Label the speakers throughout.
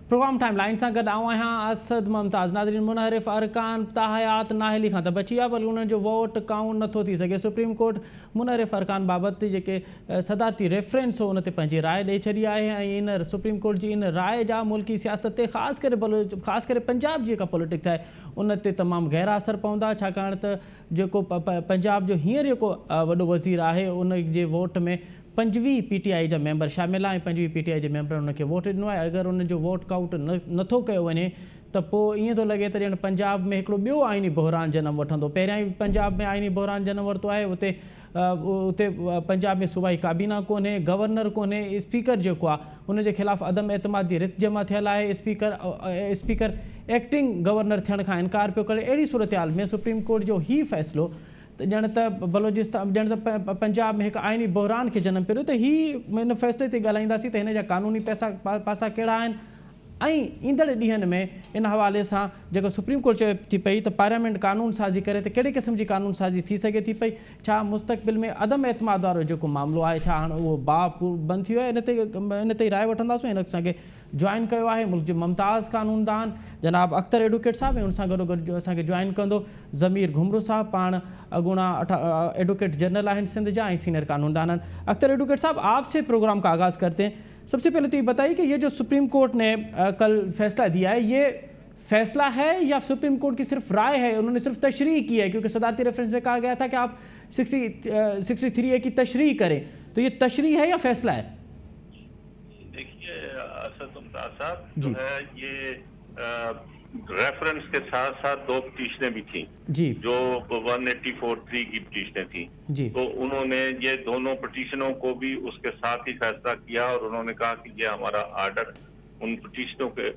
Speaker 1: Programme time line से गॾु आऊं आहियां असद मुमताज़। नाज़रीन, मुनहरिफ अरकान ताहयात नाहिली खां त बची विया, पर उन्हनि जो वोट काउंट नथो थी सघे। सुप्रीम कोर्ट मुनहरिफ अरकान बाबति जेके सदारती रेफरेंस हो उन ते पंहिंजी राय ॾेई छॾी आहे ऐं इन सुप्रीम कोर्ट जी इन राय जा मुल्की सियासत ते ख़ासि करे पंजाब जी जेका पॉलिटिक्स आहे उन ते तमामु गहरा असर पवंदा, छाकाणि त जेको पंजाब जो हींअर जेको वॾो वज़ीर आहे उन जे वोट में 25 PTI जा मेंबर शामिल आहे ऐं 25 PTI जे मेंबर उनखे वोट ॾिनो आहे। अगरि उनजो वोट काउंट नथो कयो वञे त पोइ ईअं थो लॻे त ॼण पंजाब में हिकिड़ो ॿियो आइनी बहिरान जनम वठंदो। पहिरियां ई पंजाब में आइनी बहिरान जनम वरितो आहे। उते पंजाब में सूबाई काबीना कोन्हे, गवर्नर कोन्हे, स्पीकर जेको आहे उनजे ख़िलाफ़ु अदम एतमाद जी रिथ जमा थियल आहे। स्पीकर एक्टिंग गवर्नर थियण खां इनकार पियो करे। अहिड़ी सूरत हाल में सुप्रीम कोर्ट जो ही फ़ैसिलो ॼण त बलोचिस्तान ॼण त पंजाब में हिकु आइनी बहिरान खे जनम पियो ॾियो। त ही हिन फ़ैसिले ते ॻाल्हाईंदासीं त हिन जा क़ानूनी पासा कहिड़ा आहिनि ऐं ईंदड़ ॾींहंनि में इन हवाले सां जेको सुप्रीम कोर्ट चए थी पई त पार्लियामेंट कानून साज़ी करे त कहिड़े क़िस्म जी कानून साज़ी थी सघे थी पई। छा मुस्तक़बिल में अदम एतमाद वारो जेको मामिलो आहे छा हाणे उहो बंदि थी वियो आहे? इन ते राय वठंदासीं। हिन असांखे जॉइन कयो आहे मुल्क जो मुमताज़ कानूनदान जनाब अख्तर एडवोकेट साहब ऐं उन सां गॾोगॾु असांखे जॉइन कंदो ज़मीर घुमरो साहब, पाण अॻूणा एडवोकेट जनरल आहिनि सिंध जा ऐं सीनियर कानूनदान आहिनि। अख्तर एडवोकेट साहब, आपसे प्रोग्राम का आगाज़ करते हैं। सबसे पहले तो ये बताइए कि ये जो सुप्रीम कोर्ट ने कल फैसला दिया है, ये फैसला है या सुप्रीम कोर्ट की सिर्फ राय है? उन्होंने सिर्फ तशरीह की है, क्योंकि सदारती रेफरेंस में कहा गया था कि आप 63A की तशरीह करें, तो ये तशरीह है या फैसला है?
Speaker 2: देखिए असद मुमताज़ साहब जो है ये रेफरेंस के साथ साथ दो पिटीशनें भी थी
Speaker 1: जी, जो
Speaker 2: 184(3) की पिटीशनें थी
Speaker 1: जी।
Speaker 2: तो उन्होंने ये दोनों पिटीशनों को भी उसके साथ ही फैसला किया और उन्होंने कहा कि ये हमारा आर्डर उन पिटीशनों के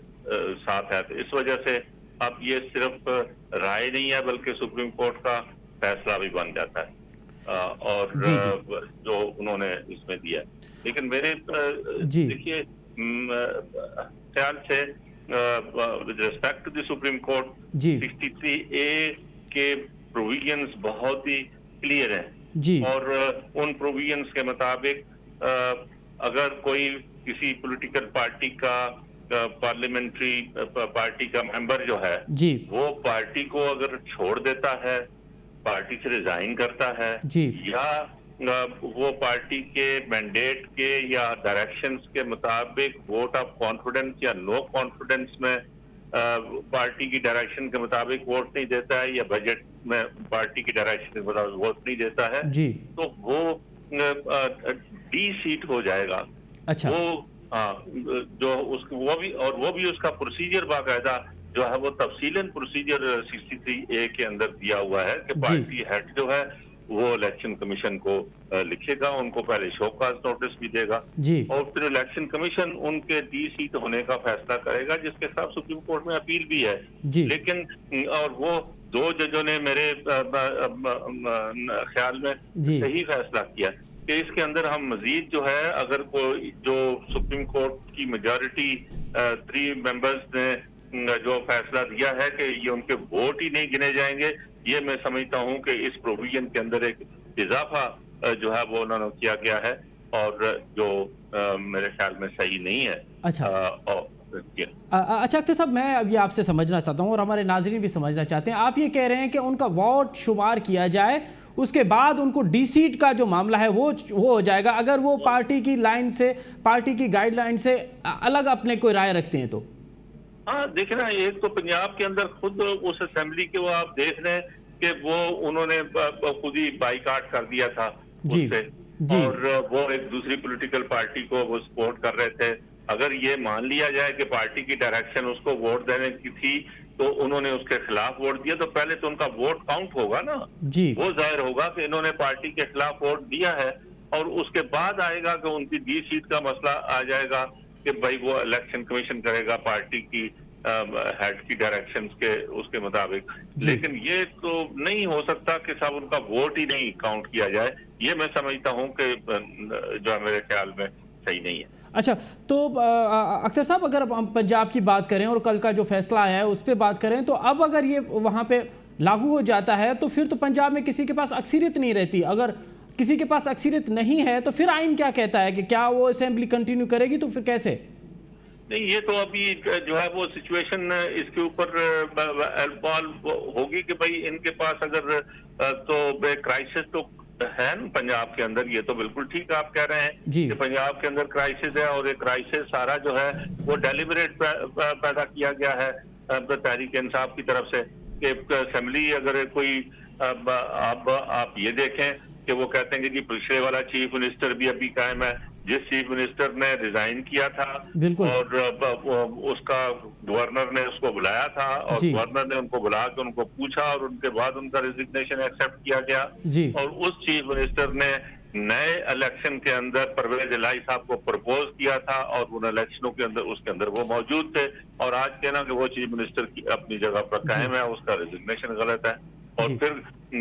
Speaker 2: साथ है। तो इस वजह से अब ये सिर्फ राय नहीं है बल्कि सुप्रीम कोर्ट का फैसला भी बन जाता है और जो उन्होंने इसमें दिया। लेकिन मेरे देखिए ख्याल से with respect to the Supreme Court, 63A के प्रोविजंस बहुत ही क्लियर हैं और उन प्रोविजंस के मुताबिक अगर कोई किसी पॉलिटिकल पार्टी का पार्लियामेंट्री पार्टी का मेंबर जो है वो पार्टी को अगर छोड़ देता है, पार्टी से रिजाइन करता है या वो पार्टी के मैंडेट के या डायरेक्शंस के मुताबिक वोट ऑफ कॉन्फिडेंस या नो कॉन्फिडेंस में पार्टी की डायरेक्शन के मुताबिक वोट नहीं देता है या बजट में पार्टी की डायरेक्शन के मुताबिक वोट नहीं देता है तो वो डी सीट हो जाएगा।
Speaker 1: अच्छा।
Speaker 2: वो जो वो भी उसका प्रोसीजर बाकायदा जो है वो तफसीलन प्रोसीजर 63A के अंदर दिया हुआ है कि पार्टी हेड जो है वो इलेक्शन कमीशन को लिखेगा, उनको पहले शोकाज नोटिस भी देगा और फिर इलेक्शन कमीशन उनके डी सीट होने का फैसला करेगा, जिसके साथ सुप्रीम कोर्ट में अपील भी है। लेकिन और वो दो जजों ने मेरे ख्याल में सही फैसला किया कि इसके अंदर हम मजीद जो है अगर कोई जो सुप्रीम कोर्ट की मेजॉरिटी 3 मेंबर्स ने जो फैसला दिया है कि ये उनके वोट ही नहीं गिने जाएंगे, ये मैं समझता हूं कि इस प्रोविजन के अंदर एक इजाफा जो है वो उन्होंने किया गया है और जो मेरे ख्याल में सही नहीं है।
Speaker 1: अच्छा। अच्छा अख्तर साहब, मैं अब ये आपसे समझना चाहता हूँ और हमारे नाज़रीन भी समझना चाहते हैं। आप ये कह रहे हैं कि उनका वोट शुमार किया जाए, उसके बाद उनको डी सीट का जो मामला है वो हो जाएगा अगर वो पार्टी की लाइन से, पार्टी की गाइडलाइन से अलग अपने कोई राय रखते हैं तो?
Speaker 2: हाँ देखिए ना, एक तो पंजाब के अंदर खुद उस असेंबली के वो आप देख रहे हैं कि वो उन्होंने खुद ही बाइकाट कर दिया था उससे और वो एक दूसरी पॉलिटिकल पार्टी को वो सपोर्ट कर रहे थे। अगर ये मान लिया जाए कि पार्टी की डायरेक्शन उसको वोट देने की थी तो उन्होंने उसके खिलाफ वोट दिया तो पहले तो उनका वोट काउंट होगा ना, वो जाहिर होगा कि इन्होंने पार्टी के खिलाफ वोट दिया है और उसके बाद आएगा कि उनकी डी सीट का मसला आ जाएगा कि भाई वो इलेक्शन कमीशन करेगा पार्टी की हेड की डायरेक्शंस के उसके मुताबिक। लेकिन ये तो नहीं हो सकता कि सब उनका वोट ही नहीं काउंट किया जाए, ये मैं समझता हूं कि जो मेरे ख्याल में सही नहीं है।
Speaker 1: अच्छा, तो अख्तर साहब अगर हम पंजाब की बात करें और कल का जो फैसला आया है उस पर बात करें तो अब अगर ये वहाँ पे लागू हो जाता है तो फिर तो पंजाब में किसी के पास अक्सरियत नहीं रहती। अगर किसी के पास अक्सरियत नहीं है तो फिर आइन क्या कहता है कि क्या वो असेंबली कंटिन्यू करेगी, तो फिर कैसे?
Speaker 2: نہیں، یہ تو ابھی جو ہے وہ سچویشن اس کے اوپر البال ہوگی کہ بھائی ان کے پاس اگر تو کرائسس تو ہے نا پنجاب کے اندر. یہ تو بالکل ٹھیک آپ کہہ رہے ہیں
Speaker 1: جی
Speaker 2: کہ پنجاب کے اندر کرائسس ہے، اور یہ کرائسس سارا جو ہے وہ ڈیلیبریٹ پیدا کیا گیا ہے تحریک انصاف کی طرف سے کہ اسمبلی اگر کوئی اب آپ یہ دیکھیں کہ وہ کہتے ہیں کہ جی پچھلے والا چیف منسٹر بھی ابھی قائم ہے. جس چیف منسٹر نے ریزائن کیا تھا
Speaker 1: بالکل
Speaker 2: اور اس کا گورنر نے اس کو بلایا تھا، اور
Speaker 1: جی
Speaker 2: گورنر نے ان کو بلا کے ان کو پوچھا، اور ان کے بعد ان کا ریزگنیشن ایکسیپٹ کیا گیا.
Speaker 1: جی
Speaker 2: اور اس چیف منسٹر نے نئے الیکشن کے اندر پرویز الہی صاحب کو پرپوز کیا تھا، اور ان الیکشنوں کے اندر اس کے اندر وہ موجود تھے. اور آج کہنا کہ وہ چیف منسٹر کی اپنی جگہ پر قائم ہے، اس کا ریزگنیشن غلط ہے. اور
Speaker 1: جی
Speaker 2: پھر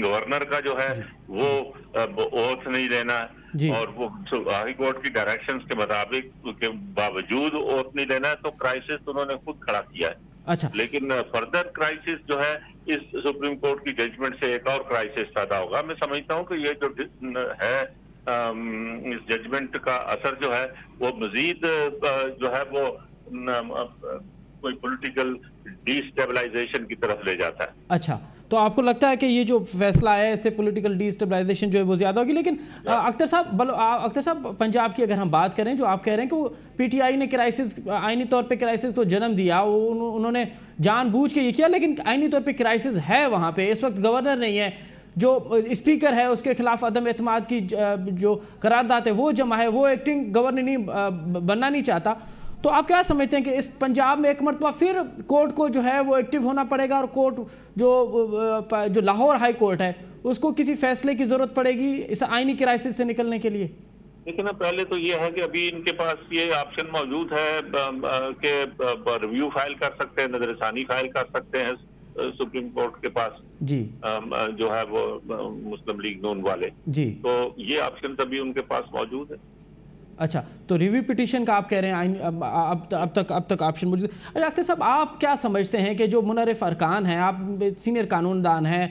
Speaker 2: گورنر کا جو ہے
Speaker 1: جی
Speaker 2: وہ اوتھ نہیں لینا ہے،
Speaker 1: جی
Speaker 2: اور وہ ہائی کورٹ کی ڈائریکشنز کے مطابق کے باوجود اوتھ نہیں لینا ہے. تو کرائسس انہوں نے خود کھڑا کیا ہے.
Speaker 1: اچھا
Speaker 2: لیکن فردر کرائسس جو ہے اس سپریم کورٹ کی ججمنٹ سے ایک اور کرائسس پیدا ہوگا. میں سمجھتا ہوں کہ یہ جو ہے اس ججمنٹ کا اثر جو ہے وہ مزید جو ہے وہ کوئی پولیٹیکل ڈی اسٹیبلائزیشن کی طرف لے جاتا ہے.
Speaker 1: اچھا، تو آپ کو لگتا ہے کہ یہ جو فیصلہ ہے اس سے پولیٹیکل ڈی اسٹیبلائزیشن جو ہے وہ زیادہ ہوگی؟ لیکن اختر صاحب پنجاب کی اگر ہم بات کریں، جو آپ کہہ رہے ہیں کہ وہ پی ٹی آئی نے کرائسس آئینی طور پہ کرائسس کو جنم دیا، انہوں نے جان بوجھ کے یہ کیا، لیکن آئینی طور پہ کرائسس ہے وہاں پہ. اس وقت گورنر نہیں ہے، جو اسپیکر ہے اس کے خلاف عدم اعتماد کی جو قرارداد ہے وہ جمع ہے، وہ ایکٹنگ گورنر نہیں بننا نہیں چاہتا. تو آپ کیا سمجھتے ہیں کہ اس پنجاب میں ایک مرتبہ پھر کورٹ کو جو ہے وہ ایکٹیو ہونا پڑے گا، اور کورٹ جو لاہور ہائی کورٹ ہے اس کو کسی فیصلے کی ضرورت پڑے گی اس آئینی کرائسس سے نکلنے کے لیے؟
Speaker 2: لیکن پہلے تو یہ ہے کہ ابھی ان کے پاس یہ آپشن موجود ہے کہ ریویو فائل کر سکتے ہیں، نظر ثانی فائل کر سکتے ہیں سپریم کورٹ کے پاس
Speaker 1: جی
Speaker 2: جو ہے وہ مسلم لیگ نون والے.
Speaker 1: جی
Speaker 2: تو یہ آپشن ابھی ان کے پاس موجود ہے.
Speaker 1: اچھا، تو ریویو پٹیشن کا آپ کہہ رہے ہیں اب تک آپشن موجود ہے. اچھا اختر صاحب، آپ کیا سمجھتے ہیں کہ جو منرف ارکان ہیں، آپ سینئر قانون دان ہیں،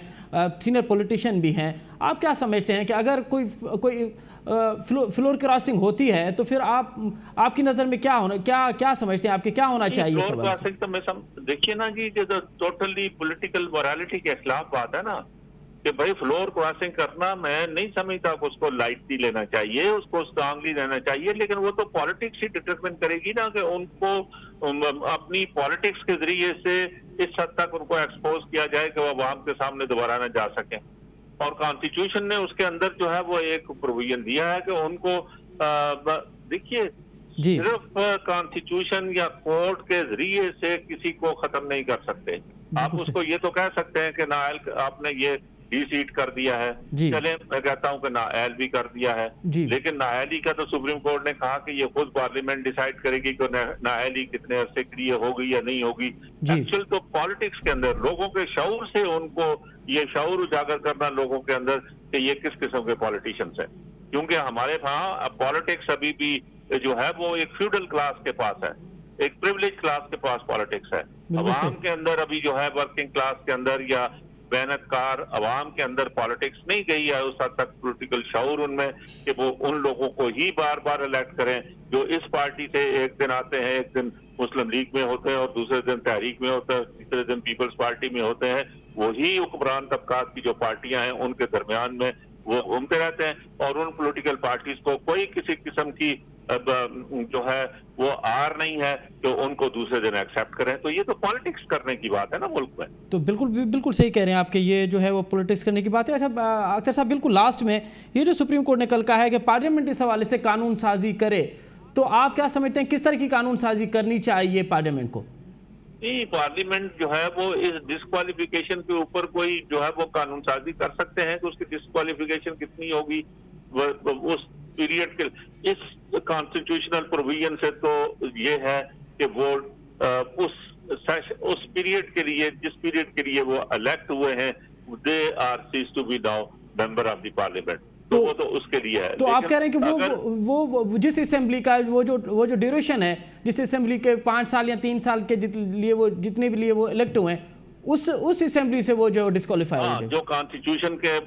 Speaker 1: سینئر پولیٹیشین بھی ہیں، آپ کیا سمجھتے ہیں کہ اگر کوئی فلور کراسنگ ہوتی ہے تو پھر آپ کی نظر میں کیا سمجھتے ہیں، آپ کے کیا ہونا چاہیے؟
Speaker 2: فلور کراسنگ تو میں دیکھیے نا جی، ٹوٹلی پولیٹیکل مورالٹی کے خلاف بات ہے نا کہ بھائی فلور کراسنگ کرنا میں نہیں سمجھتا کہ اس کو لائٹلی لینا چاہیے، اس کو اسٹرانگلی لینا چاہیے. لیکن وہ تو پالیٹکس ہی ڈٹرمن کرے گی نا کہ ان کو اپنی پالیٹکس کے ذریعے سے اس حد تک ان کو ایکسپوز کیا جائے کہ وہ عوام کے سامنے دوبارہ نہ جا سکیں. اور کانسٹیٹیوشن نے اس کے اندر جو ہے وہ ایک پروویژن دیا ہے کہ ان کو دیکھیے صرف کانسٹیٹیوشن یا کورٹ کے ذریعے سے کسی کو ختم نہیں کر سکتے. آپ اس کو یہ تو کہہ سکتے ہیں کہ نااہل آپ نے یہ ڈی سیٹ کر دیا ہے، چلیں میں کہتا ہوں کہ نااہل بھی کر دیا ہے، لیکن نااہلی کا تو سپریم کورٹ نے کہا کہ یہ خود پارلیمنٹ ڈیسائیڈ کرے گی کہ نااہلی کتنے عرصے کے لیے ہوگی یا نہیں ہوگی. ایکچوئل تو پالیٹکس کے اندر لوگوں کے شعور سے ان کو یہ شعور اجاگر کرنا لوگوں کے اندر کہ یہ کس قسم کے پالیٹیشنز ہیں. کیونکہ ہمارے ہاں پالیٹکس ابھی بھی جو ہے وہ ایک فیوڈل کلاس کے پاس ہے، ایک پریولیج کلاس کے پاس پالیٹکس ہے. عوام کے اندر ابھی جو ہے ورکنگ کلاس کے اندر یا محنت کار عوام کے اندر پالیٹکس نہیں گئی ہے اس حد تک پولیٹیکل شعور ان میں کہ وہ ان لوگوں کو ہی بار بار الیکٹ کریں جو اس پارٹی سے ایک دن آتے ہیں، ایک دن مسلم لیگ میں ہوتے ہیں اور دوسرے دن تحریک میں ہوتے ہیں، تیسرے دن پیپلز پارٹی میں ہوتے ہیں. وہی حکمران طبقات کی جو پارٹیاں ہیں ان کے درمیان میں وہ گھومتے رہتے ہیں، اور ان پولیٹیکل پارٹیز کو کوئی کسی قسم کی جو ہے وہ آر نہیں ہے کہ ان کو دوسرے دن ایکسیپٹ کریں. تو یہ تو پالیٹکس کرنے کی بات ہے نا ملک میں. تو
Speaker 1: بالکل صحیح کہہ رہے ہیں آپ کہ یہ جو ہے وہ پولیٹکس کرنے کی بات ہے. اچھا اختر صاحب، بالکل لاسٹ میں یہ جو سپریم کورٹ نے کل کہا ہے کہ پارلیمنٹ اس حوالے سے قانون سازی کرے، تو آپ کیا سمجھتے ہیں کس طرح کی قانون سازی کرنی چاہیے پارلیمنٹ کو؟
Speaker 2: نہیں، پارلیمنٹ جو ہے وہ اس ڈسکوالیفیکیشن کے اوپر کوئی جو ہے وہ قانون سازی کر سکتے ہیں کہ اس کی ڈسکوالیفیکیشن کتنی ہوگی اس پیریڈ کے. اس کانسٹیٹیوشنل پروویژن سے تو یہ ہے کہ وہ اس پیریڈ کے لیے جس پیریڈ کے لیے وہ الیکٹ ہوئے ہیں they are cease to be now member of the parliament. تو وہ تو اس کے لیے ہے.
Speaker 1: تو آپ کہہ رہے ہیں کہ وہ جس اسمبلی کا وہ جو ڈیوریشن ہے، جس اسمبلی کے 5 سال یا 3 سال کے لیے وہ جتنے بھی لیے وہ الیکٹ ہوئے ہیں، اس اسمبلی سے وہ جو ڈسکوالیفائی ہو گئے.
Speaker 2: جو کانسٹیٹیوشن کے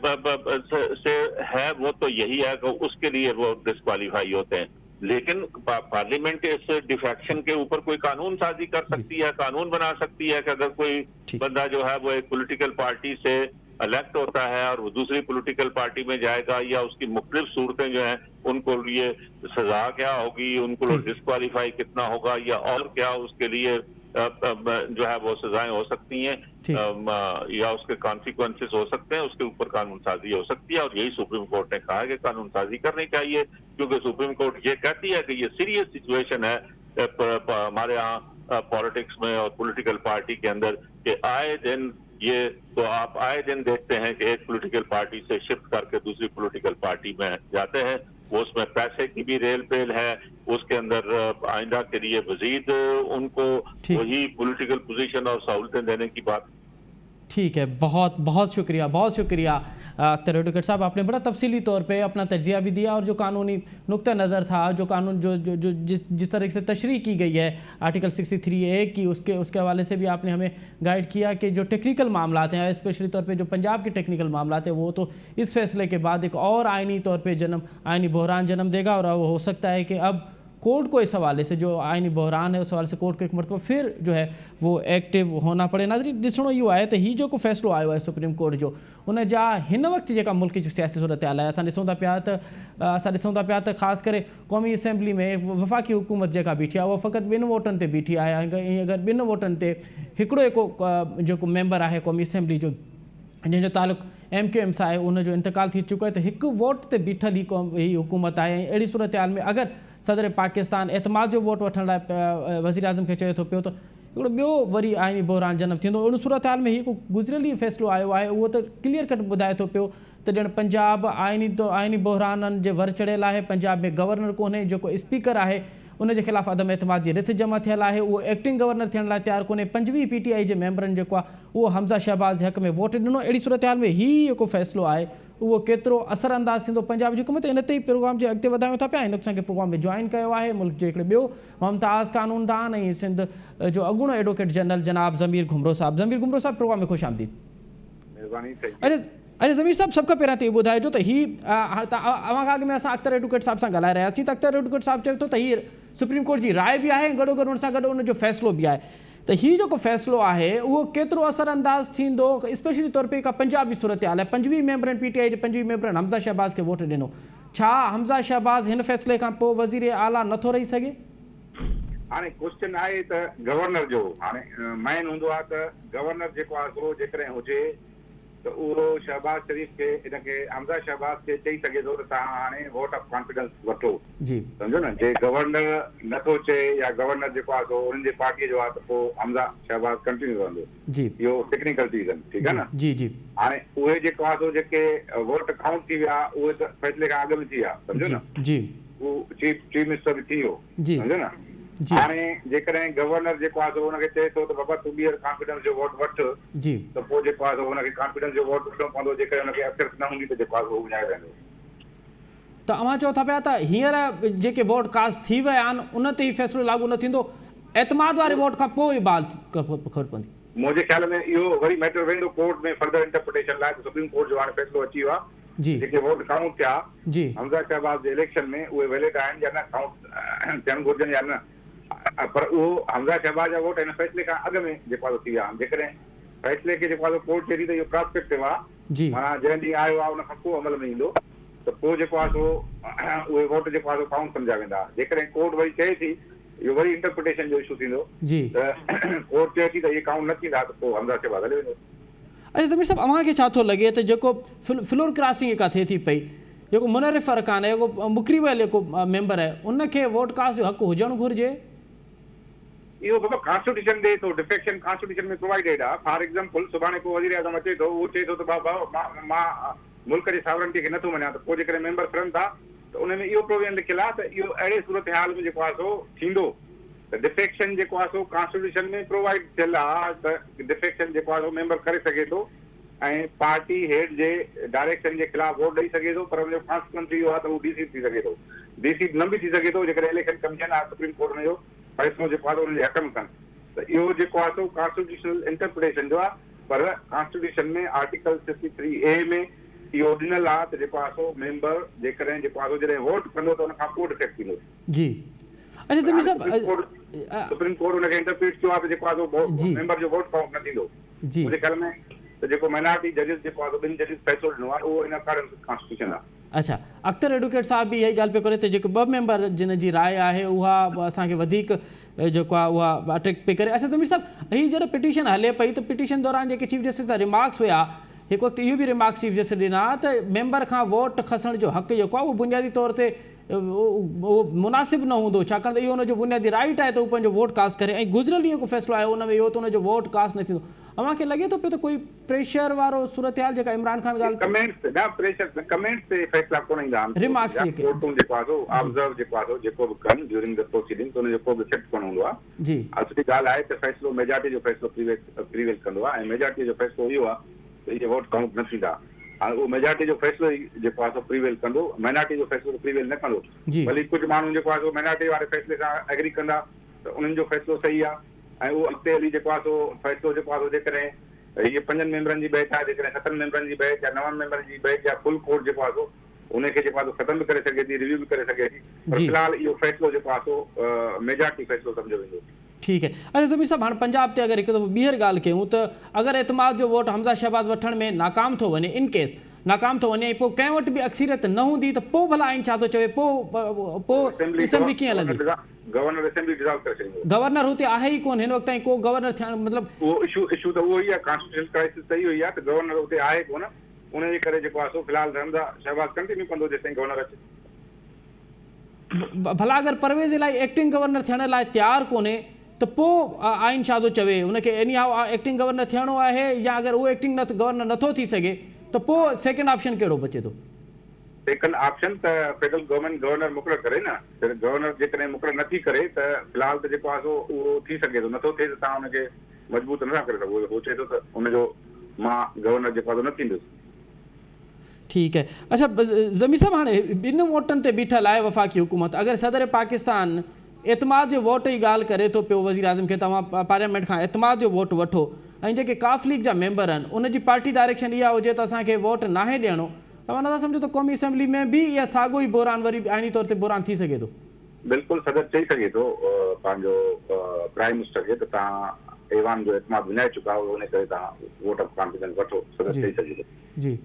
Speaker 2: سے ہے وہ تو یہی ہے کہ اس کے لیے وہ ڈسکوالیفائی ہوتے ہیں. लेकिन पार्लियामेंट इस डिफेक्शन के ऊपर कोई कानून साजी कर सकती है, कानून बना सकती है कि अगर कोई बंदा जो है वो एक पॉलिटिकल पार्टी से इलेक्ट होता है और वो दूसरी पॉलिटिकल पार्टी में जाएगा, या उसकी मुख्तलिफ सूरतें जो हैं उनको लिए सजा क्या होगी, उनको डिस्क्वालीफाई कितना होगा, या और क्या उसके लिए जो है वो सजाएं हो सकती हैं, या उसके कॉन्सिक्वेंसेस हो सकते हैं, उसके ऊपर कानून साजी हो सकती है। और यही सुप्रीम कोर्ट ने कहा है कि कानून साजी करनी चाहिए, क्योंकि सुप्रीम कोर्ट ये कहती है कि ये सीरियस सिचुएशन है हमारे यहाँ पॉलिटिक्स में और पॉलिटिकल पार्टी के अंदर, कि आए दिन ये तो आप आए दिन देखते हैं कि एक पॉलिटिकल पार्टी से शिफ्ट करके दूसरी पॉलिटिकल पार्टी में जाते हैं, वो उसमें पैसे की भी रेल पेल है, उसके अंदर आइंदा के लिए मजीद उनको वही पॉलिटिकल पोजीशन और सहूलतें देने की बात।
Speaker 1: ठीक है, बहुत बहुत शुक्रिया, बहुत शुक्रिया अख्तर एडवोकेट साहब, आपने बड़ा तफसीली तौर पे अपना तज्जिया भी दिया, और जो कानूनी नुक्ता नज़र था, जो कानून जो जिस तरह से तशरीह की गई है आर्टिकल 63A की, उसके हवाले से भी आपने हमें गाइड किया कि जो टेक्निकल मामला हैं, स्पेशली तौर पे जो पंजाब के टेक्निकल मामला हैं, वो तो इस फैसले के बाद एक और आइनी तौर पर आइनी बहरान जन्म देगा, और हो सकता है कि अब कोर्ट को इस हवाले से, जो आइनी बहरान है उस हवाले से कोर्ट को एक मरतबा फिर जो है वो एक्टिव होना पड़े। नाज़रीन, ॾिसणो इहो आहे त हीउ जेको फ़ैसिलो आयो आहे सुप्रीम कोर्ट जो, उन जा हिन वक़्तु जेका मुल्क जी सियासी सूरत हाल आहे, असां ॾिसूं था पिया त ख़ासि करे क़ौमी असैम्बली में वफ़ाक़ी हुकूमत जेका बीठी आहे, उहा फ़क़ति 2 वोटनि ते बीठी आहे। अगरि 2 वोटनि ते हिकिड़ो जेको मेंबर आहे क़ौमी असैम्बली जो, जंहिंजो तालुक़ु MQM सां आहे, उनजो इंतकाल थी चुको आहे, त 1 वोट ते बीठल ही हुकूमत आहे। ऐं अहिड़ी सूरत हाल में अगरि सदर पाकिस्तान एतमाद जो वोट वठण लाइ वज़ीर आज़म खे चए थो पियो, त हिकिड़ो ॿियो वरी आइनी बहरान जनम थींदो। उन सूरत हाल में हिकु गुज़िरियल फ़ैसिलो आयो आहे, उहो त क्लियर कट ॿुधाए थो पियो त ॼण पंजाब आइनी बहराननि जे वर चढ़ियल आहे। पंजाब में गवर्नर कोन्हे, जेको स्पीकर आहे उनजे ख़िलाफ़ अदम एतमाद जी रिथ जमा थियल आहे, उहो एक्टिंग गवर्नर थियण लाइ तयारु कोन्हे। 25 PTI जे मेंबरनि जेको आहे उहो हमज़ा शहबाज़ हक़ में वोट ॾिनो। अहिड़ी सूरत हाल में हीउ जेको फ़ैसिलो आहे उहो केतिरो असरअंदाज़ थींदो पंजाब जी हुकूमत, इन ते ई प्रोग्राम जे अॻिते वधायूं था पिया। हिन असांखे प्रोग्राम में जॉइन कयो आहे मुल्क जो हिकिड़े ॿियो मुमताज़ कानूनदान ऐं सिंध जो अॻूणो एडवोकेट जनरल जनाब ज़मीर घुमरो साहब। ज़मीर घुमरो साहब, प्रोग्राम में ख़ुशि आमदीद। अरे ज़मीर साहब, सभ खां पहिरियां त इहो ॿुधाइजो त अवां खां अॻु में असां अख्तर एडवोकेट साहब सां ॻाल्हाए रहियासीं, त अख्तर एडवोकेट साहब चए थो त हीअ सुप्रीम कोर्ट जी राय बि आहे, गॾोगॾु हुन सां गॾु उनजो फ़ैसिलो बि आहे, त हीउ जेको फ़ैसिलो आहे उहो केतिरो असरअंदाज़ थींदो, स्पेशली तौर पे का पंजाब जी सूरत हाल आहे। 25 मेंबरनि PTI जे 25 मेंबरनि हमज़ा शहबाज़ खे वोट ॾिनो। छा हमज़ा शहबाज़ हिन फ़ैसिले खां पोइ वज़ीर आला नथो रही सघे?
Speaker 3: हाणे क्वेश्चन आहे त गवर्नर जो, हाणे मेन हूंदो आहे त गवर्नर जेको आहे सो जेकॾहिं हुजे त उहो शहबाज़ शरीफ़ खे, इनखे हमज़ा शहबाज़ खे चई सघे थो त तव्हां हाणे वोट ऑफ कॉन्फिडेंस वठो जी, सम्झो न। जे गवर्नर नथो चए या गवर्नर जेको आहे सो उन्हनि जे पार्टीअ जो आहे त पोइ हमज़ा शहबाज़ कंटिन्यू रहंदो जी। इहो टेक्निकल रीज़न, ठीकु आहे न जी जी। हाणे उहे जेको आहे सो जेके वोट काउंट थी विया उहे त फ़ैसिले खां अॻु में थी विया, सम्झो न जी। उहो चीफ मिनिस्टर बि थी वियो, सम्झो न। हाणे जेकॾहिं गवर्नर जेको आहे सो हुनखे चए थो त बाबा तूं ॿीहर कॉन्फिडेंस जो वोट वठ जी, त पोइ जेको आहे सो हुनखे कॉन्फिडेंस जो वोट वठणो पवंदो। जेकॾहिं हुनखे एक्सेप्ट न हूंदी त जेको आहे सो विञाए वेंदो।
Speaker 1: त अवां चओ था पिया त हींअर जेके वोट कास्ट थी विया आहिनि उन ते ई फ़ैसिलो लागू न थींदो, एतमाद वारे वोट खां पोइ बाल ख़बर पवंदी?
Speaker 3: मुंहिंजे ख़्याल में इहो वरी मैटर वेंदो कोर्ट में फर्दर इंटरप्रिटेशन लाइ। सुप्रीम कोर्ट जो हाणे फ़ैसिलो अची वियो आहे जी। जेके वोट काउंट थिया जी हमज़ा शहबाज़ जे इलेक्शन में, उहे वैलिड आहिनि या न, काउंट थियणु घुरिजनि या न, पर उहो हमज़ा शहबाज़ जा वोट हिन फ़ैसिले खां अॻु में जेको आहे थी विया आहिनि। जेकॾहिं फ़ैसिले खे जेको आहे कोर्ट चए थी त इहो प्रोस्पेक्टिव आहे जी, माना जंहिं ॾींहुं आयो आहे उन खां पोइ अमल में ईंदो, त पोइ जेको आहे सो उहे वोट जेको आहे सो काउंट सम्झा वेंदा। जेकॾहिं कोर्ट वरी चए थी, इहो वरी इंटरप्रिटेशन जो इशू थींदो जी, त कोर्ट चए थी त इहे काउंट न थींदा त पोइ हमज़ा शहबाज़ हली वेंदो।
Speaker 1: अच्छा ज़मीर साहब, अव्हांखे छा थो लॻे त जेको फ्लोर क्रॉसिंग जेका थिए थी पई, जेको मुनरिफ़ अरकान आहे, जेको मुकरीब जेको मेंबर आहे, उनखे वोट कास्ट जो हक़ हुजणु घुरिजे?
Speaker 3: इहो बाबा कॉन्स्टिट्यूशन ॾे थो, डिफेक्शन कॉन्स्टिट्यूशन में प्रोवाइडेड आहे। फॉर एग्जाम्पल सुभाणे को वज़ीर आज़म अचे थो, उहो चए थो त बाबा मां मुल्क जे सावरनिटी खे नथो मञा, त पोइ जेकॾहिं मेंबर फिरनि था त उन में इहो प्रोविजन लिखियलु आहे त इहो अहिड़े सूरत हाल में जेको आहे सो थींदो। त डिफेक्शन जेको आहे सो कॉन्स्टिट्यूशन में प्रोवाइड थियल आहे त डिफेक्शन जेको आहे सो मेंबर करे सघे थो ऐं पार्टी हेड जे डायरेक्शन जे ख़िलाफ़ वोट ॾेई सघे थो, पर हुनजो कॉन्सिक्वेंस इहो आहे त उहो डीसीट थी सघे थो। डीसीट न बि थी सघे थो जेकॾहिं इलेक्शन कमीशन आहे सुप्रीम कोर्ट हुनजो फ़ैसिलो जेको आहे हुनजे हक़ में कनि। त इहो जेको आहे सो कॉन्स्टिट्यूशनल इंटरप्रिटेशन जो आहे, पर कॉन्स्टिट्यूशन में आर्टिकल 63A में इहो ॾिनल आहे त जेको आहे सो मेंबर जेकॾहिं जेको आहे जॾहिं वोट कंदो त उन खां पोइ डिफेक्ट थींदो।
Speaker 1: जी अच्छा ज़मीर साहब
Speaker 3: सुप्रीम कोर्ट हुनखे इंटरप्रीट कयो आहे त जेको आहे मेंबर जो वोट काउंट न थींदो।
Speaker 1: जी
Speaker 3: मुंहिंजे ख्याल में त जेको माइनॉरिटी जजिस जेको आहे ॿिनि जजिस फ़ैसिलो ॾिनो आहे उहो इन अकॉर्डिंग कॉन्स्टिट्यूशन आहे।
Speaker 1: अच्छा अख्तर एडवोकेट साहब भी यही ॻाल्हि पियो करे त जेको 2 मेंबर जिन जी राय आहे उहा असांखे वधीक जेको आहे उहा अट्रैक्ट पई करे। अच्छा ज़मीर साहब हीअ जॾहिं पिटीशन हले पई त पिटीशन दौरान जेके चीफ जस्टिस जा रिमार्क्स हुआ हिकु वक़्तु इहो बि रिमार्क्स चीफ जस्टिस ॾिना त मेंबर खां वोट खसण जो हक़ जेको आहे उहो बुनियादी तौर ते उहो मुनासिब न हूंदो छाकाणि त इहो हुनजो बुनियादी राइट आहे त उहो पंहिंजो वोट कास्ट करे ऐं गुज़िरियल ॾींहुं को फ़ैसिलो आहे उन में इहो त हुनजो वोट कास्ट न थींदो। अव्हांखे लॻे थो पियो त कोई प्रेशर वारो सूरत हाल जेका इमरान ख़ान ॻाल्हि
Speaker 3: कमेंट्स न प्रेशर कमेंट्स ते फ़ैसिला कोन ईंदा आहिनि।
Speaker 1: रिमार्क्स जेके
Speaker 3: कोर्टूं जेको आहे ऑब्जर्व जेको आहे जेको बि कनि ड्यूरिंग द प्रोसीडिंग त हुनजो को बि इफेक्ट कोन हूंदो आहे।
Speaker 1: जी
Speaker 3: असली ॻाल्हि आहे त फ़ैसिलो मेजॉरिटी जो फ़ैसिलो प्रीवेल कंदो आहे ऐं मेजॉरिटी जो फ़ैसिलो इहो आहे त इहे वोट काउंट न थींदा। हाणे उहो मेजॉरिटी जो फ़ैसिलो ई जेको आहे प्रीवेल कंदो माइनॉरिटी जो फ़ैसिलो प्रीवेल न कंदो। भली कुझु माण्हू जेको आहे माइनॉरिटी वारे फ़ैसिले सां एग्री कंदा त उन्हनि जो फ़ैसिलो सही आहे ऐं उहो अॻिते हली जेको आहे फ़ैसिलो जेको आहे जेकॾहिं ये 5 मेंबरनि जी बैच आहे जेकॾहिं 7 मेंबरनि जी बैच या 9 मेंबरनि जी बैच या फुल कोर्ट जेको आहे उनखे जेको आहे ख़तम बि करे सघे थी रिव्यू बि करे सघे थी पर फ़िलहाल इहो फ़ैसिलो जेको आहे मेजॉरिटी फ़ैसिलो सम्झो वेंदो।
Speaker 1: ठीक है। अच्छा ज़मीर साहब हाणे पंजाब ते अगरि हिकु दफ़ो ॿीहर ॻाल्हि कयूं त अगरि एतमाद जो वोट हमज़ा शहबाज़ वठण में नाकाम थो वञे इन केस नाकाम थो वञे पोइ कंहिं वटि बि अक्सीरियत न हूंदी त पोइ भला आइन छा थो चवे पोइ असेंबली कीअं हलंदी?
Speaker 3: गवर्नर असेंबली डिसॉल्व करे छॾींदो।
Speaker 1: गवर्नर हुते आहे ई कोन हिन वक़्त ताईं को गवर्नर थियण मतिलबु
Speaker 3: उहो इशू त उहो ई आहे कॉन्स्टिट्यूशन क्राइसिस त इहो ई आहे त गवर्नर हुते आहे कोन उनजे करे जेको आहे फ़िलहाल हमज़ा शहबाज़ कंटिन्यू कंदो जेसिताईं गवर्नर अचे।
Speaker 1: भला अगरि परवेज़ इलाही एक्टिंग गवर्नर थियण लाइ तयारु कोन्हे त पोइ आइन छा थो चवे हुनखे एनी हाउ एक्टिंग गवर्नर थियणो आहे या अगरि उहो एक्टिंग गवर्नर नथो थी सघे त पोइ सेकेंड ऑप्शन कहिड़ो बचे थो?
Speaker 3: सेकंड ऑप्शन त फेडरल गवर्नमेंट गवर्नर मुक़ररु करे न गवर्नर जेकॾहिं मुक़ररु नथी करे त फ़िलहाल त जेको आहे उहो थी सघे थो नथो थिए त तव्हां हुनखे मजबूत नथा करे सघो उहो चए थो त हुनजो मां गवर्नर जेको आहे न थींदुसि।
Speaker 1: ठीक है। अच्छा ज़मीर साहब हाणे ॿिनि वोटनि ते बीठल आहे वफ़ाक़ी हुकूमत अगरि सदर पाकिस्तान एतमाद जो वोट जी ॻाल्हि करे थो पियो वज़ीर आज़म खे तव्हां पार्लियामेंट खां एतमाद जो वोट वठो ऐं जेके काफ लीग जा मेंबर आहिनि उनजी पार्टी डायरेक्शन इहा हुजे त असांखे वोट नाहे ॾियणो तव्हां नथा सम्झो त क़ौमी असेंबली में बि इहा साॻियो ई बुरान वरी आइनी तौर ते बुरान थी सघे थो?
Speaker 3: बिल्कुलु सदर चई सघे थो पंहिंजो प्राइम मिनिस्टर खे त तव्हां ऐवान जो एतमाद विञाए चुका आहियो उन करे तव्हां वोट ऑफ कॉन्फिडेंस वठो सदर चई सघे थो। जी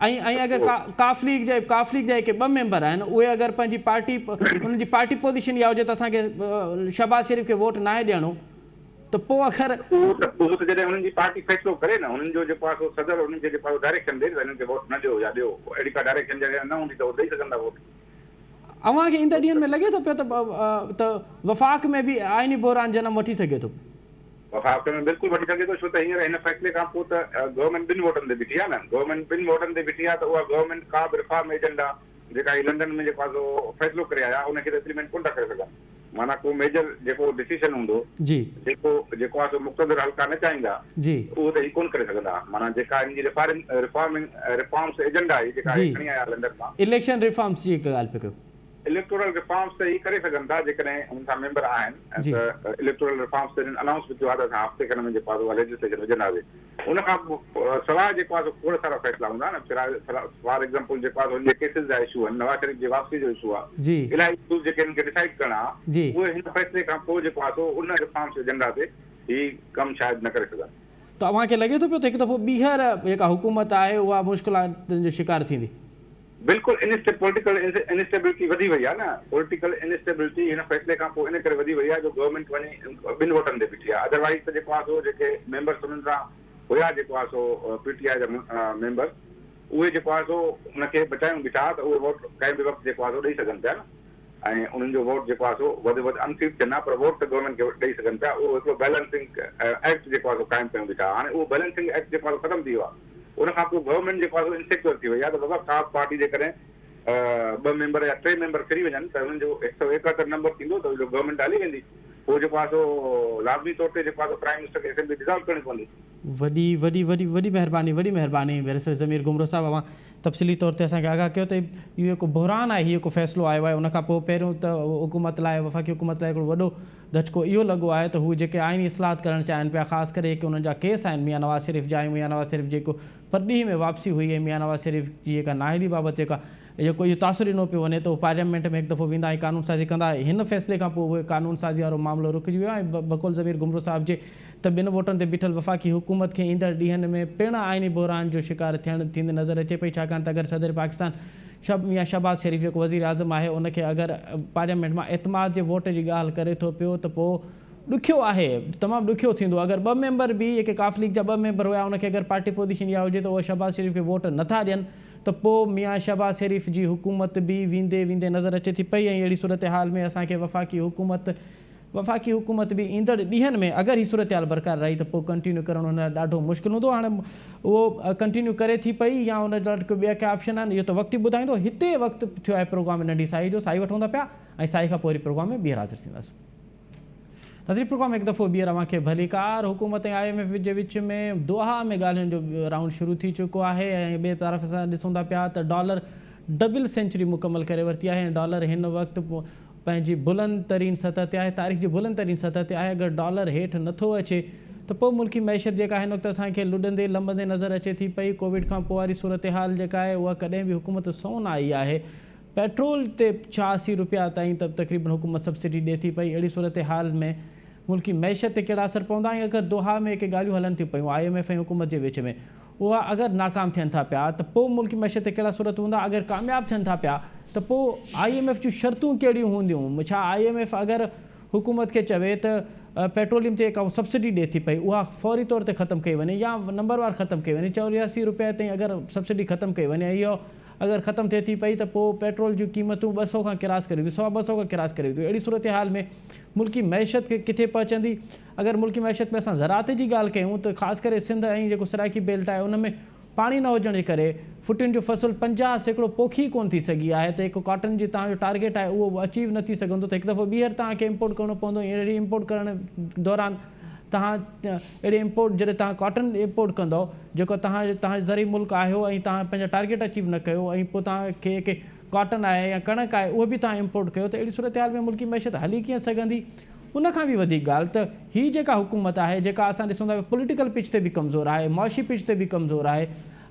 Speaker 1: ऐं अगरि काफ लीग जा जेके 2 मेंबर आहिनि उहे अगरि पंहिंजी पार्टी उन्हनि जी पार्टी पोज़ीशन इहा हुजे त असांखे शहबाज़ शरीफ़ खे वोट नाहे ॾियणो त पोइ अगरि
Speaker 3: उहो त जॾहिं हुननि जी पार्टी फ़ैसिलो करे न हुननि जो जेको आहे सदर हुननि खे जेको आहे डायरेक्शन ॾे त हिननि खे वोट न ॾियो या ॾियो अहिड़ी का डायरेक्शन जॾहिं न हूंदी त उहो ॾेई सघंदा वोट।
Speaker 1: अव्हांखे ईंदड़ ॾींहंनि में लॻे थो पियो त वफ़ाक़ में बि आइनी बहरान जनम वठी सघे थो?
Speaker 3: वफ़ाक़ में बिल्कुलु वठी सघे थो छो त हींअर हिन फ़ैसिले खां पोइ त गवर्नमेंट 2 वोटनि ते बीठी आहे न गवर्नमेंट 2 वोटनि ते बीठी आहे त उहा गवर्नमेंट का बि रिफॉर्म एजेंडा जेका ही लंडन में जेको आहे फ़ैसिलो करे आया उनखे त इम्प्लीमेंट कोन था करे सघनि माना को मेजर जेको डिसीजन हूंदो
Speaker 1: जी
Speaker 3: जेको आहे मुक़तदर हल्का न चाहींदा
Speaker 1: जी
Speaker 3: उहो त ही कोन करे सघंदा माना जेका हिन जी रिफॉर्म्स एजेंडा आहे जेका खणी आया लंडन मां
Speaker 1: इलेक्शन रिफॉर्म्स जी हिकु ॻाल्हि पियो कयो
Speaker 3: इलेक्टोरल रिफॉर्म्स त ही करे सघनि था जेकॾहिं हुन सां मेंबर आहिनि त इलेक्टोरल रिफॉर्म्स ते अनाउंस बि कयो आहे त असां हफ़्ते खनि में जेको आहे लेजिस्लेशन विझंदासीं उन खां सवाइ जेको आहे खोड़ सारा फ़ैसिला हूंदा न फॉर एग्जाम्पल जेको आहे हुन जे केसिस जा इशू आहिनि नवाज़ शरीफ़ जी वापसी जो इशू आहे इलाही इशूज़ जेके हिननि खे डिसाइड करणा उहे हिन फ़ैसिले खां पोइ जेको आहे उन रिफॉर्म्स एजेंडा ते ही कमु शायदि न करे सघनि।
Speaker 1: त अव्हांखे लॻे थो पियो त हिकु दफ़ो ॿीहर जेका हुकूमत आहे उहा मुश्किलातुनि जो शिकार थींदी?
Speaker 3: बिल्कुलु पॉलिटिकल इनस्टेबिलिटी वधी वई आहे न पॉलिटिकल इनस्टेबिलिटी हिन फ़ैसिले खां पोइ इन करे वधी वई आहे जो गवर्नमेंट वञी 2 वोटनि ते बीठी आहे अदरवाइज़ त जेको आहे जेके मेंबर्स हुननि सां हुया जेको आहे PTI जा मेंबर उहे जेको आहे उनखे बचायूं बीठा त उहे वोट कंहिं बि वक़्तु जेको आहे ॾेई सघनि पिया न ऐं उन्हनि जो वोट जेको आहे वधि अनसीट थियनि पर वोट त गवर्नमेंट खे ॾेई सघनि पिया उहो हिकिड़ो बैलेंसिंग एक्ट जेको आहे क़ाइमु कयूं बीठा हाणे उहो बैलेंसिंग एक्ट जेको आहे ख़तमु थी वियो आहे उन खां पोइ गवर्नमेंट जेको आहे इनसिक्योर थी वई आहे त बाबा का पार्टी जेकॾहिं 2 मेंबर या 3 मेंबर फिरी वञनि त हुननि जो 171 नंबर थींदो त गवर्नमेंट हली वेंदी पोइ जेको आहे लाज़मी तौर ते जेको आहे प्राइम मिनिस्टर खे असेंबली डिसॉल्व करणी पवंदी।
Speaker 1: वॾी वॾी वॾी वॾी महिरबानी बैरिस्टर ज़मीर गुमरो साहब अवां तफ़सीली तौर ते असांखे आगाह कयो त इहो हिकु बहरान आहे, हीउ हिकु फ़ैसिलो आयो आहे। उनखां पोइ पहिरियों त हुकूमत लाइ वफ़ाक़ी हुकूमत लाइ हिकिड़ो वॾो धचको इहो लॻो आहे त हू जेके आइनी इस्लाहत करणु चाहिनि पिया, ख़ासि करे जेके उन्हनि जा केस आहिनि मियां नवाज़ शरीफ़ जा, मियां नवाज़ शरीफ़ जेको परॾीह में वापसी हुई ऐं मियां नवाज़ शरीफ़ जी जेका नाअहली बाबति जेका जेको इहो तासुर ॾिनो पियो वञे त उहो पार्लियामेंट में हिकु दफ़ो वेंदा ऐं क़ानून साज़ी कंदा। हिन फ़ैसिले खां पोइ उहे क़ानून साज़ी वारो मामिलो रुकिजी वियो आहे। बक़ौल ज़मीर गुमरो साहिब जे त ॿिनि वोटनि ते बीठल वफ़ाक़ी हुकूमत खे ईंदड़ ॾींहंनि में पिणु आइनी बहरान जो शिकार थियणु थींदी नज़र अचे पई, छाकाणि त अगरि सदर पाकिस्तान मियां शहबाज़ शरीफ़ जेको वज़ीर आज़म आहे उनखे अगरि पार्लियामेंट मां एतमाद जे वोट जी ॻाल्हि करे थो पियो त पोइ ॾुखियो आहे, तमामु ॾुखियो थींदो। अगरि ॿ मेंबर बि जेके काफ़ लीग जा ॿ मेंबर हुआ उनखे अगरि पार्टी पोज़ीशन इहा हुजे त उहे शहबाज़ शरीफ़ खे वोट नथा ॾियनि त पोइ मियां शहबाज़ शरीफ़ जी हुकूमत बि वेंदे नज़र अचे थी पई। ऐं अहिड़ी सूरत हाल में असांखे वफ़ाक़ी हुकूमत बि ईंदड़ ॾींहंनि में अगरि हीअ सूरत हाल बरक़रार रही त पोइ कंटिन्यू करणु हुन लाइ ॾाढो मुश्किल हूंदो। हाणे उहो कंटिन्यू करे थी पई या हुन जा ॿिया कया ऑप्शन आहिनि इहो त वक़्तु ई ॿुधाईंदो। हिते वक़्तु थियो आहे प्रोग्राम में नंढी साई जो, साई वठूं था पिया ऐं साई खां पोइ वरी प्रोग्राम में ॿीहर हाज़िर थींदासीं। नज़री प्रोग्राम हिकु दफ़ो ॿीहर अव्हांखे भलीकार। हुकूमत ऐं IMF जे विच में दोहा में ॻाल्हियुनि जो राउंड शुरू थी चुको आहे ऐं ॿिए तरफ़ असां ॾिसूं था पिया त डॉलर डबल सेंचुरी मुकमल करे वरिती आहे ऐं डॉलर हिन वक़्तु पंहिंजी बुलंद तरीन सतह ते आहे, तारीख़ जी बुलंद तरीन सतह ते आहे। अगरि डॉलर हेठि नथो अचे त पोइ मुल्की मैशत जेका हिन वक़्तु असांखे लुॾंदे लंबंदे नज़र अचे थी पई। कोविड खां पोइ वारी सूरत हाल जेका आहे उहा कॾहिं बि हुकूमत सोन आई आहे। पेट्रोल ते 86 रुपया ताईं तक़रीबन हुकूमत सब्सिडी ॾिए थी पई। अहिड़ी सूरत हाल में मुल्की मैशत ते कहिड़ा असर पवंदा ऐं अगरि दोहा में के ॻाल्हियूं हलनि थियूं पियूं IMF ऐं हुकूमत जे विच में उहा अगरि नाकाम थियनि था पिया त पोइ मुल्की मैशत ते कहिड़ा सूरत हूंदा। अगरि कामयाबु थियनि था पिया त पोइ IMF जूं शर्तूं कहिड़ियूं हूंदियूं। छा IMF अगरि हुकूमत खे चवे त पेट्रोलियम ते जेका सब्सिडी ॾिए थी पई उहा फौरी तौर ते ख़तमु कई वञे या नंबरवार ख़तमु कई वञे, 84 रुपया ताईं अगरि सब्सिडी ख़तमु कई वञे, इहो अगरि ख़तमु थिए थी पई त पोइ पेट्रोल जूं क़ीमतूं 200 खां किरास करे वेंदियूं, 100-200 खां किरास करे वेंदियूं। अहिड़ी सूरत हाल में मुल्की मैशत खे किथे पहुचंदी। अगरि मुल्की मैशत में असां ज़राअत जी ॻाल्हि कयूं त ख़ासि करे सिंध ऐं जेको सराइकी बेल्ट आहे उन में पाणी न हुजण जे करे फुटियुनि जो फ़सुलु 50% पोखी कोन थी सघी आहे त हिकु कॉटन जी तव्हांजो टारगेट आहे उहो अचीव न थी सघंदो त हिकु दफ़ो ॿीहर तव्हांखे इम्पोर्ट करिणो पवंदो। अहिड़ी इम्पोर्ट करण दौरान अहिड़ी इम्पोर्ट जॾहिं तव्हां कॉटन इम्पोर्ट कंदो जेको तव्हांजो ज़री मुल्क आहियो ऐं तव्हां पंहिंजा टारगेट अचीव न कयो ऐं पोइ तव्हांखे के कॉटन आहे या कणक आहे उहो बि तव्हां इम्पोर्ट कयो त अहिड़ी सूरत हाल में मुल्की मैशत हली कीअं सघंदी। उनखां बि वधीक ॻाल्हि त हीअ जेका हुकूमत आहे जेका असां ॾिसूं था पॉलिटिकल पिच ते बि कमज़ोर आहे, मुआशी पिच ते बि कमज़ोर आहे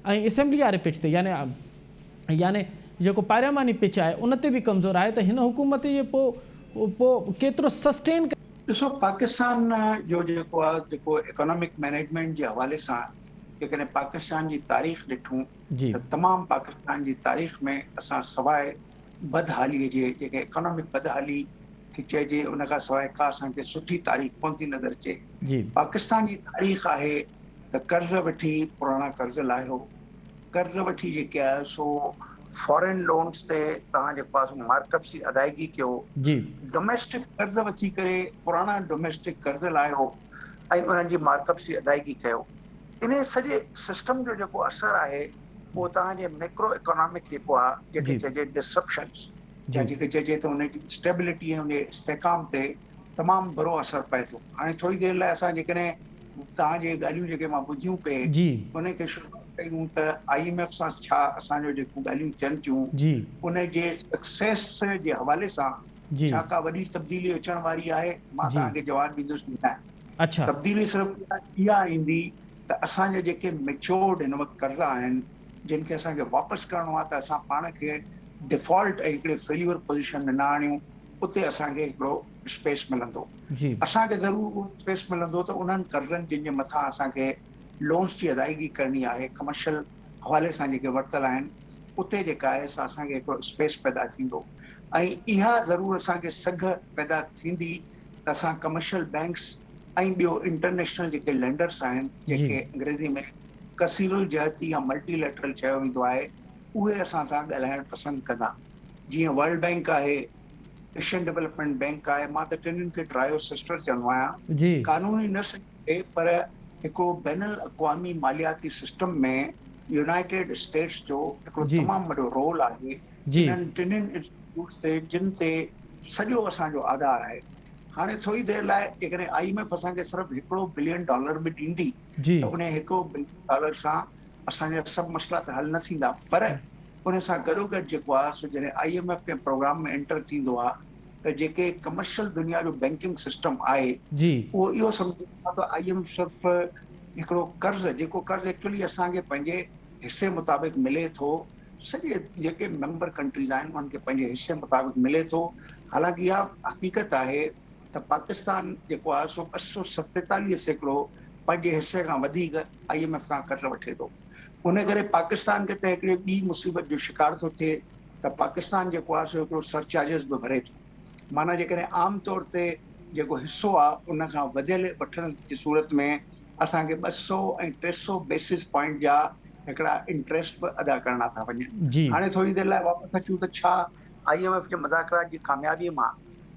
Speaker 1: ऐं असेंबली वारे पिच ते याने जेको पार्लियामानी पिच आहे उन ते बि कमज़ोर आहे। त हिन हुकूमत जे पोइ केतिरो सस्टेन।
Speaker 4: ॾिसो पाकिस्तान जो जेको आहे जेको इकोनॉमिक मैनेजमेंट जे हवाले सां जेकॾहिं पाकिस्तान जी तारीख़ ॾिठूं त तमामु पाकिस्तान जी तारीख़ में असां सवाइ बदहालीअ जे जेके इकोनॉमिक बदहाली खे चइजे उन खां सवाइ का असांखे सुठी तारीख़ कोन थी नज़र अचे। पाकिस्तान जी तारीख़ आहे त कर्ज़ वठी पुराणा कर्ज़ लाहियो, कर्ज़ वठी जेके आहे सो फॉरेन लोन्स ते तव्हां जेको आहे मार्कअप जी अदायगी कयो, डोमेस्टिक कर्ज़ वठी करे पुराणा डोमेस्टिक कर्ज़ लाहियो ऐं उन्हनि जी मार्कअप जी अदायगी कयो। इन सॼे सिस्टम जो जेको असरु आहे उहो तव्हांजे मैक्रो इकोनॉमिक जेको आहे जेके चइजे डिसरप्शन्स या जेके चइजे त उनजी स्टेबिलिटी ऐं उनजे इस्तेकाम ते तमामु बुरो असरु पए थो। हाणे थोरी देरि लाइ असां जेकॾहिं तव्हांजे ॻाल्हियूं जेके मां ॿुधियूं पे उनखे शुरू कयूं त IMF सां छा असांजो जेको ॻाल्हियूं थियनि थियूं उन जे सक्सेस जे हवाले सां छा का वॾी तब्दीली अचण वारी आहे, मां तव्हांखे जवाबु ॾींदुसि न। तब्दीली सिर्फ़ु इहा ईंदी त असांजा जेके मेच्योर्ड हिन वक़्तु कर्ज़ आहिनि जिन खे असांखे वापसि करिणो आहे त असां पाण खे डिफॉल्ट ऐं हिकिड़े फेल्यूअर पोज़ीशन में न आणियूं, उते असांखे हिकिड़ो स्पेस मिलंदो। असांखे ज़रूरु स्पेस मिलंदो त उन्हनि कर्ज़नि जिन जे मथां असांखे लोन्स जी अदायगी करणी आहे कमर्शियल हवाले सां जेके वरितल आहिनि उते जेका आहे असांखे हिकिड़ो स्पेस पैदा थींदो ऐं इहा ज़रूरु असांखे सघ पैदा थींदी त असां कमर्शियल बैंक्स ऐं ॿियो इंटरनेशनल जेके लेंडर्स आहिनि जेके अंग्रेज़ी में कसीरुल जहती या मल्टीलेटरल चयो वेंदो आहे उहे असां सां ॻाल्हाइणु पसंदि कंदा। जीअं वर्ल्ड बैंक आहे, एशियन डेवलपमेंट बैंक आहे, मां त टिन्हिनि खे ट्रायो सिस्टर चवंदो आहियां। कानूनी न सघे पर हिकिड़ो बैनुल अक़वामी मालियाती सिस्टम में यूनाइटेड स्टेट्स जो हिकिड़ो तमामु वॾो रोल आहे जिन्हनि टिन्हिनि इंस्टीट्यूट्स ते जिन ते सॼो असांजो आधार आहे। हाणे थोरी देरि लाइ जेकॾहिं IMF असांखे सिर्फ़ु $1 बिलियन बि ॾींदी
Speaker 1: जी
Speaker 4: त उन $1 बिलियन सां असांजा सभु मसइला त हल न थींदा, पर उन सां गॾोगॾु जेको आहे सो जॾहिं IMF के प्रोग्राम में एंटर थींदो आहे त जेके कमर्शियल दुनिया जो बैंकिंग सिस्टम आहे
Speaker 1: जी
Speaker 4: उहो इहो सम्झंदो आहे त IMF सिर्फ़ु हिकिड़ो कर्ज़, जेको कर्ज़ एक्चुअली असांखे पंहिंजे हिसे मुताबिक़ मिले थो, सॼे जेके मेंबर कंट्रीज़ आहिनि उन्हनि खे पंहिंजे हिसे मुताबिक़ मिले थो। हालांकि इहा हक़ीक़त आहे त पाकिस्तान जेको आहे सो 247 पंहिंजे हिसे खां वधीक IMF खां कर्ज़ वठे थो। उन करे पाकिस्तान खे त हिकिड़ी ॿी मुसीबत जो शिकार थो थिए त पाकिस्तान जेको आहे सो हिकिड़ो सरचार्जिस बि भरे थो। माना जेकॾहिं आम तौर ते जेको हिसो आहे उन खां वधियल वठण जी सूरत में असांखे 200 ऐं 300 बेसिस पॉइंट जा हिकिड़ा इंट्रेस्ट बि अदा करणा था वञनि। हाणे थोरी देरि लाइ वापसि अचूं त छा IMF जे मुज़ाकरात जी कामयाबीअ मां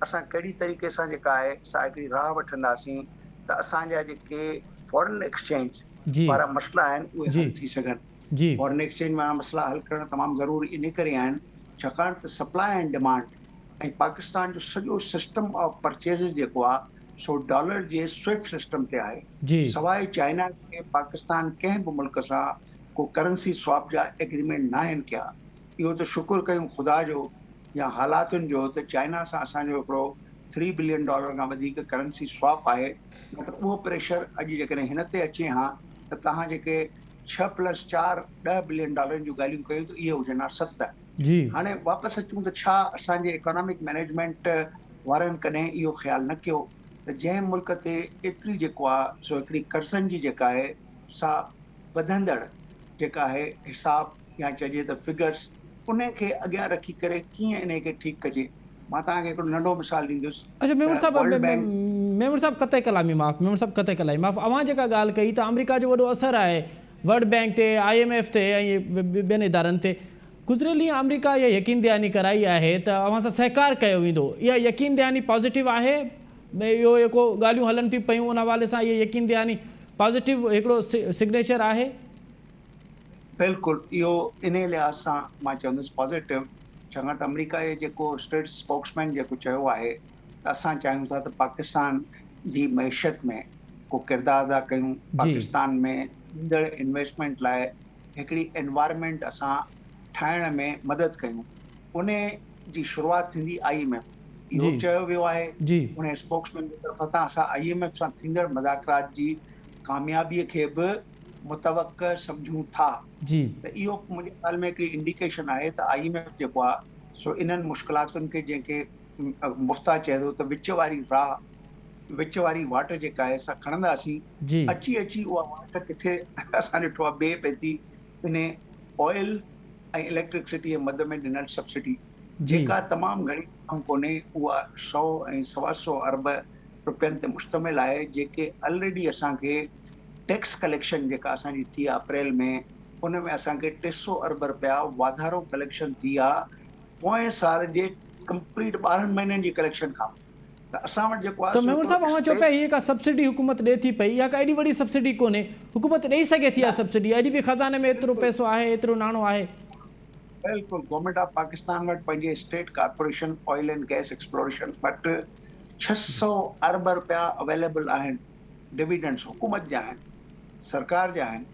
Speaker 4: असां कहिड़ी तरीक़े सां जेका आहे सा हिकिड़ी राह वठंदासीं त असांजा जेके फॉरेन एक्सचेंज वारा मसइला आहिनि उहे हल थी सघनि। फॉरेन एक्सचेंज वारा मसइला हल करणु तमामु ज़रूरी इन करे आहिनि छाकाणि त सप्लाई एंड डिमांड ऐं पाकिस्तान जो सॼो सिस्टम ऑफ परचेज़िस जेको आहे सो डॉलर जे स्विफ्ट सिस्टम ते आहे। सवाइ चाइना के पाकिस्तान कंहिं बि मुल्क सां को करेंसी स्वैप जा एग्रीमेंट न आहिनि कया। इहो त शुक्र कयूं ख़ुदा जो या हालातुनि जो त चाइना सां असांजो हिकिड़ो $3 बिलियन खां वधीक करेंसी स्वैप आहे। मतिलबु उहो प्रेशर अॼु जेकॾहिं हिन ते अचे हा त तव्हां जेके 6+4 $10 बिलियन जूं ॻाल्हियूं कयूं त इहे हुजनि हा 7। हाणे वापसि अचूं त छा असांजे इकोनॉमिक मैनेजमेंट वारनि कॾहिं इहो ख़्यालु न कयो त जंहिं मुल्क ते एतिरी जेको आहे सो हिकिड़ी कर्ज़नि जी जेका आहे सा वधंदड़ जेका आहे हिसाब या चइजे त फिगर्स उन खे अॻियां रखी करे कीअं इन खे ठीकु कजे। मां तव्हांखे हिकिड़ो नंढो मिसाल ॾींदुसि।
Speaker 1: अच्छा मेमन साहब कतई कलामी माफ़, मेमन साहब कतई कलामी माफ़, अवां जेका ॻाल्हि कई त अमेरिका जो वॾो असरु आहे वर्ल्ड बैंक ते, IMF ते ऐं ॿियनि इदारनि ते। गुज़िरियल ॾींहुं अमेरिका इहा यकीन दहानी कराई आहे त अवां सां सहकार कयो वेंदो। इहा यकीन दहानी पॉज़िटिव आहे? इहो जेको ॻाल्हियूं हलनि थियूं पियूं उन हवाले सां इहा यकीन दहानी पॉज़िटिव हिकिड़ो सिग्नेचर आहे?
Speaker 4: बिल्कुलु, इहो इन लिहाज़ सां मां चवंदुसि पॉज़िटिव, छाकाणि त अमेरिका जे जेको स्टेट स्पोक्समैन जेको चयो आहे त असां चाहियूं था त पाकिस्तान जी मईशत में को किरदारु अदा कयूं, पाकिस्तान में ईंदड़ इन्वेस्टमेंट लाइ हिकिड़ी एनवायरमेंट असां ठाहिण में मदद कयूं। उन जी शुरूआति थींदी IMF, इहो चयो वियो आहे। उन स्पोक्समैन जी तरफ़ सां असां IMF सां थींदड़ मुज़ाकरात जी कामयाबीअ खे बि मुतवक़्क़ सम्झूं था। त इहो मुंहिंजे ख़्याल में हिकिड़ी इंडिकेशन आहे त IMF जेको आहे सो इन्हनि मुश्किलातुनि खे जंहिंखे मुफ्ता चए थो त विच वारी राह, विच वारी वाट जेका आहे असां खणंदासीं। अची उहा वाट किथे असां ॾिठो आहे ॿिए पइजी इन ऑयल ऐं इलेक्ट्रिसिटी जे मद में ॾिनल सब्सिडी जेका तमामु घणी कोन्हे, उहा 100 ऐं 125 अरब रुपयनि ते मुश्तमिल आहे, जेके ऑलरेडी असांखे टैक्स कलेक्शन जेका असांजी थी आहे अप्रैल में उन में असांखे 300 अरब रुपया वाधारो कलेक्शन थी आहे पोएं साल जे कंप्लीट 12 महीननि जी कलेक्शन खां। त असां वटि जेको आहे
Speaker 1: त मेमन साहब अवां चओ पिया हीअ का सब्सिडी हुकूमत ॾिए थी पई, इहा का एॾी वॾी सब्सिडी कोन्हे, हुकूमत ॾेई सघे थी इहा सब्सिडी, अॼु बि खज़ाने में एतिरो पैसो आहे, एतिरो नाणो आहे।
Speaker 4: बिल्कुलु, गवर्नमेंट ऑफ पाकिस्तान वटि पंहिंजे state corporation oil and gas exploration वटि 600 अरब रुपया अवेलेबल आहिनि, डिविडेंड्स हुकूमत जा आहिनि, सरकार जा आहिनि।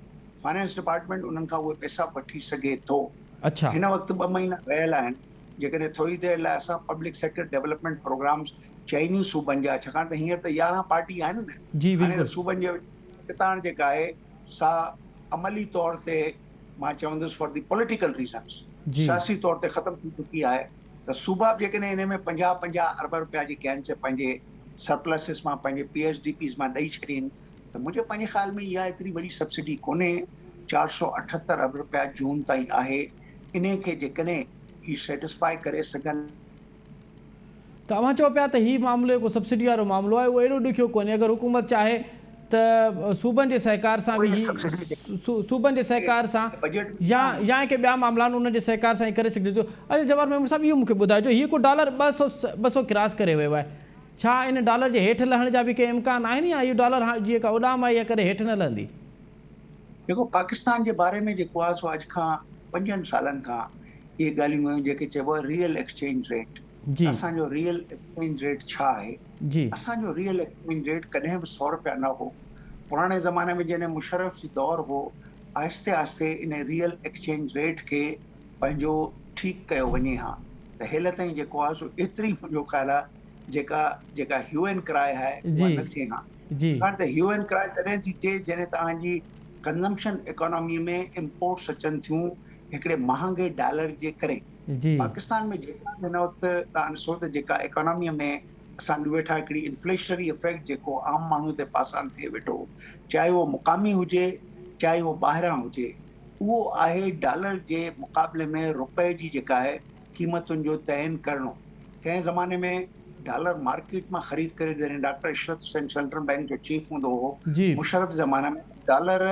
Speaker 4: फाइनेंस डिपार्टमेंट उन्हनि खां उहे पैसा वठी सघे थो। हिन वक़्तु 2 महीना रहियल आहिनि। जेकॾहिं थोरी देरि लाइ असां पब्लिक सेक्टर डेवलपमेंट प्रोग्राम्स चइनी सूबनि जा, छाकाणि त हींअर त 11 पार्टी आहिनि न, हाणे सूबनि जे कितान जेका आहे सा अमली तौर ते मां चवंदुसि फॉर द पॉलिटिकल रीज़न्स सियासी तौर ते ख़तमु थी चुकी आहे। त सूबा जेकॾहिं हिन में 50 अरब रुपया जेके आहिनि से पंहिंजे सरप्लसिस मां, पंहिंजे PSDPs मां ॾेई छॾीनि त मुंहिंजे पंहिंजे ख़्याल में इहा एतिरी वॾी सब्सिडी कोन्हे। 478 अरब रुपया जून ताईं आहे। इन खे जेकॾहिं ही सेटिस्फाई करे सघनि
Speaker 1: त अवां चओ पिया त हीउ मामिलो जेको सब्सिडी वारो मामिलो आहे उहो एॾो ॾुखियो कोन्हे। अगरि हुकूमत चाहे त सूबनि जे सहकार सां बि सूबनि जे सहकार सां या के ॿिया मामला आहिनि उन जे सहकार सां ई करे सघिजे थो। अरे जवाहर मेमन साहब इहो मूंखे ॿुधाइजो, हीअ को डॉलर 200 क्रॉस करे वियो आहे, छा इन डॉलर जे हेठि लहण जा बि के इम्कान आहिनि या इहो डॉलर जीअं का उॾाम आहे या करे हेठि न लहंदी?
Speaker 4: जेको पाकिस्तान जे बारे में जेको आहे सो अॼु खां 5 सालनि खां इहे ॻाल्हियूं आहियूं जेके चइबो आहे रियल एक्सचेंज रेट,
Speaker 1: जी
Speaker 4: असांजो रियल एक्सचेंज रेट छा आहे।
Speaker 1: जी
Speaker 4: असांजो रियल एक्सचेंज रेट कॾहिं बि 100 रुपया न हो। पुराणे ज़माने में जॾहिं मुशर्रफ जी दौर हो, आहिस्ते आहिस्ते इन रियल एक्सचेंज रेट खे पंहिंजो ठीकु कयो वञे हा। त हेल ताईं जेको आहे सो एतिरी मुंहिंजो ख़्यालु आहे जेका ह्यू एन क्राई आहे उहा
Speaker 1: जी
Speaker 4: न थिए हा।
Speaker 1: जी
Speaker 4: छाकाणि त ह्यू एन क्राई तॾहिं थी थिए जॾहिं तव्हांजी कंज़म्पशन इकोनॉमी में इम्पोर्ट्स अचनि थियूं हिकिड़े महांगे डॉलर जे करे।
Speaker 1: जी
Speaker 4: पाकिस्तान में जेका हिन वक़्तु तव्हां ॾिसो त जेका इकोनॉमीअ में असां वेठा हिकिड़ी इन्फ्लेशनरी इफेक्ट जेको आम माण्हू ते पासान थिए वेठो, चाहे उहो मुक़ामी हुजे चाहे उहो ॿाहिरां हुजे, उहो आहे डॉलर जे मुक़ाबले में रुपए जी जेका आहे क़ीमतुनि जो तइन करणो। कंहिं ज़माने में डॉलर मार्केट मां ख़रीद करे जॾहिं doctor Ishrat Hussain central bank जो चीफ हूंदो हो,
Speaker 1: जी
Speaker 4: मुशर्रफ ज़माने में डॉलर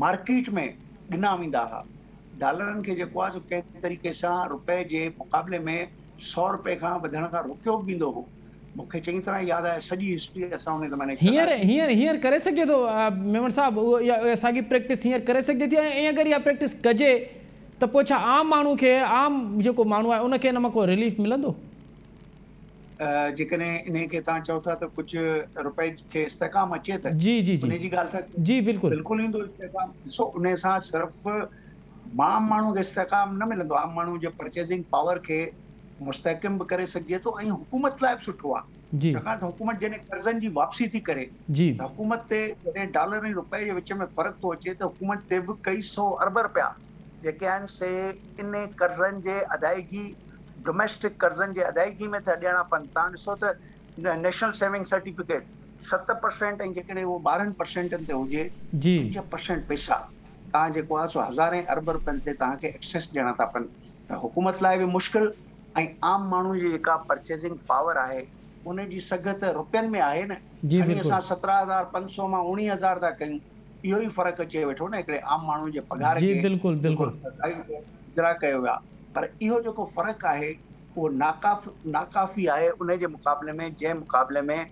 Speaker 4: मार्केट में ॾिना वेंदा हुआ। डॉलरनि खे जेको आहे सो कंहिं तरीक़े सां रुपए जे मुक़ाबले में 100 रुपए खां वधण खां रोकियो बि वेंदो हो। मूंखे चङी तरह यादि आहे, सॼी हिस्ट्री असां उन ज़माने
Speaker 1: हींअर करे सघिजे थो मेमन साहब, उहा साॻी प्रैक्टिस हींअर करे सघिजे थी? ऐं अगरि इहा प्रैक्टिस कजे त पोइ छा आम माण्हू खे, आम जेको माण्हू आहे उनखे इन मां को रिलीफ मिलंदो?
Speaker 4: जेकॾहिं इन खे तव्हां चओ था त कुझु रुपए खे इस्तेकाम अचे त
Speaker 1: जी जी जी
Speaker 4: उन जी ॻाल्हि था
Speaker 1: जी बिल्कुलु
Speaker 4: बिल्कुलु ईंदो इस्तेकाम। ॾिसो उन सां सिर्फ़ु आम माण्हू खे इस्तेकाम न मिलंदो, आम माण्हू जे परचेसिंग पावर खे मुस्तहकम बि करे सघिजे थो ऐं हुकूमत लाइ बि सुठो आहे।
Speaker 1: जी
Speaker 4: छाकाणि त हुकूमत जॾहिं कर्ज़नि जी वापसी थी करे
Speaker 1: जी
Speaker 4: त हुकूमत ते जॾहिं डॉलर ऐं रुपए जे विच में फ़र्क़ु थो अचे त हुकूमत ते बि कई 100 अरब रुपया जेके आहिनि से इन कर्ज़नि जे अदायगी, डोमेस्टिक कर्ज़नि जे अदायगी में था ॾियणा पवनि। तव्हां ॾिसो त नेशनल सेविंग सर्टिफिकेट 7% ऐं जेकॾहिं उहो 12% ते हुजे,
Speaker 1: जी
Speaker 4: 5% पैसा तव्हां जेको आहे सो हज़ारे अरब रुपयनि ते तव्हांखे एक्सेस ॾियणा था पवनि। त हुकूमत लाइ बि मुश्किल ऐं आम माण्हू जी जेका परचेसिंग पावर आहे उन जी सघत रुपयनि में आहे न।
Speaker 1: जी
Speaker 4: खणी
Speaker 1: बिल्कुलु
Speaker 4: असां 17,500 मां 19,000 था कयूं, इहो ई फ़र्क़ु अचे वेठो न हिकिड़े आम माण्हू जे पघार
Speaker 1: जी
Speaker 4: खे
Speaker 1: बिल्कुलु बिल्कुलु
Speaker 4: इजरा कयो वियो आहे। पर इहो जेको फ़र्क़ु आहे उहो नाकाफ़ी आहे उन जे मुक़ाबले में, जंहिं मुक़ाबले में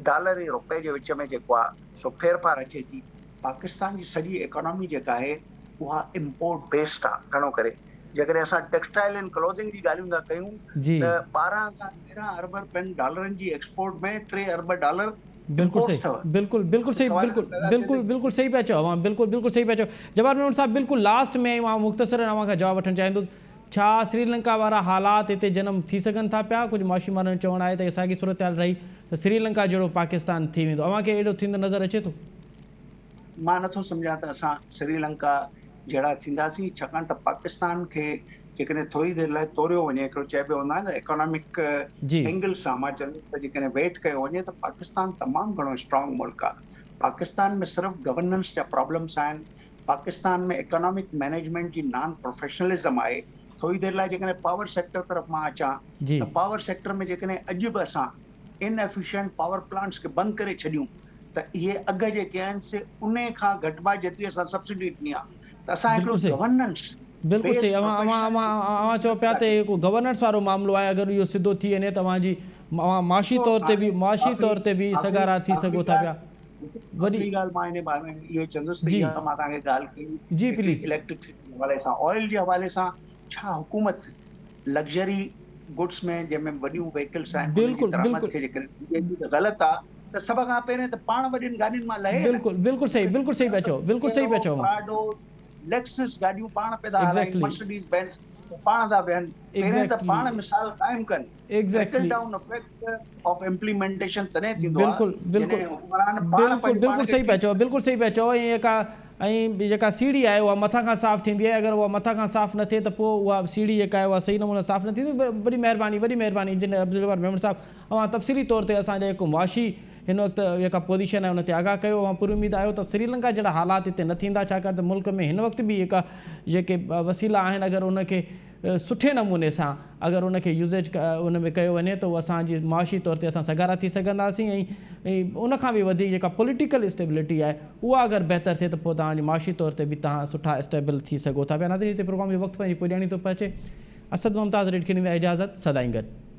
Speaker 4: डॉलर ऐं रुपए जे विच में जेको आहे सो फेरफार अचे थी। पाकिस्तान जी सॼी इकोनॉमी जेका आहे उहा इम्पोर्ट बेस्ड आहे घणो करे। जेकॾहिं असां टेक्सटाइल एंड क्लोथिंग जी ॻाल्हियूं था कयूं
Speaker 1: जी
Speaker 4: त 12 खां 13 अरब डॉलरनि जी एक्सपोर्ट में 3 अरब डॉलर
Speaker 1: बिल्कुलु सही, बिल्कुल सही, बिल्कुल सही पिया चओ, बिल्कुल सही पिया चओ। जवाहर मेमन साहब बिल्कुल लास्ट में मां मुख़्तसर अवां खां जवाबु वठणु चाहींदुसि, छा श्रीलंका वारा हालात हिते जनम थी सघनि था पिया? कुझु माशी माण्हुनि चवणु आहे त साॻी सूरत हाल रही त श्रीलंका जहिड़ो पाकिस्तान थी वेंदो, अव्हांखे एॾो थींदो नज़र अचे थो?
Speaker 4: मां नथो सम्झां त असां श्रीलंका जहिड़ा थींदासीं, छाकाणि त पाकिस्तान खे जेकॾहिं थोरी देरि लाइ तोड़ियो वञे, हिकिड़ो चइबो हूंदो आहे न इकोनॉमिक एंगल सां, मां चवंदुसि त जेकॾहिं वेट कयो वञे त पाकिस्तान तमामु घणो स्ट्रॉन्ग मुल्क आहे। पाकिस्तान में सिर्फ़ु गवर्नेंस जा प्रॉब्लम्स आहिनि, पाकिस्तान में इकोनॉमिक मैनेजमेंट जी नॉन प्रोफेशनलिज्म आहे। थोरी देरि लाइ जेकॾहिं पावर सेक्टर तरफ़ मां अचां त पावर सेक्टर में जेकॾहिं अॼु बि असां इनएफिशिएंट पावर प्लांट्स खे बंदि करे छॾियूं त इहे अघ जेके आहिनि से उन खां घटि भाउ जेतिरी असां सब्सिडी ॾिनी आहे। त असां हिकिड़ो गवर्नेंस
Speaker 1: बिल्कुलु सही, अवां चओ पिया त को गवर्नेंस वारो मामिलो आहे, अगरि इहो सिधो थी वञे त तव्हांजी माशी तौर ते बि सगारा थी सघो था पिया।
Speaker 4: वॾी ॻाल्हि मां इन बारे में इहो चवंदुसि त मां तव्हांखे ॻाल्हि कई
Speaker 1: जी प्लीज़,
Speaker 4: इलेक्ट्रिसिटी जे हवाले सां, ऑयल जे हवाले सां, छा हुकूमत लग्जरी गुड्स में जंहिंमें वॾियूं व्हीकल्स आहिनि
Speaker 1: बिल्कुलु
Speaker 4: खे जेकॾहिं ग़लति आहे त सभ खां पहिरियों त पाण वॾियुनि गाॾियुनि मां लहे।
Speaker 1: बिल्कुलु सही पिया चओ,
Speaker 4: लेक्सस गाॾियूं पाण पैदा हलाइनि, मर्सिडीज़ बेंज पाण था वेहनि, पहिरियों त पाण मिसाल काइम कनि। Trickle down effect of implementation तॾहिं थींदो आहे। बिल्कुलु
Speaker 1: सही पिया चओ। ऐं जेका सीढ़ी आहे उहा मथां खां साफ़ थींदी आहे, अगरि उहा मथां खां साफ़ न थिए त पोइ उहा सीढ़ी जेका आहे उहा सही नमूने साफ़ न थींदी। वॾी महिरबानी इंजीनियर अब्दुल जब्बार मेमन साहब, अवां तफ़सीली तौर ते असांजे जेको मुआशी हिन वक़्तु जेका पोज़ीशन आहे उन ते आगाह कयो। ऐं पूरी उमेद आहियो त श्रीलंका जहिड़ा हालात हिते न थींदा, छाकाणि त मुल्क में हिन वक़्तु बि जेके वसीला आहिनि अगरि उनखे सुठे नमूने सां अगरि उनखे यूज़ेज उन में कयो वञे त उहो असांजी मुआशी तौर ते असां सगारा थी सघंदासीं। ऐं उनखां बि वधीक जेका पॉलिटिकल स्टेबिलिटी आहे उहा अगरि बहितर थिए त पोइ तव्हांजी मुआशी तौर ते बि तव्हां सुठा स्टेबल थी सघो था पिया। नाज़रीन, हिते प्रोग्राम जो वक़्तु पंहिंजी पुॼाणी थो पहुचे। असद मुमताज़ रेड खे ॾींदा इजाज़त, सदाईं गॾु।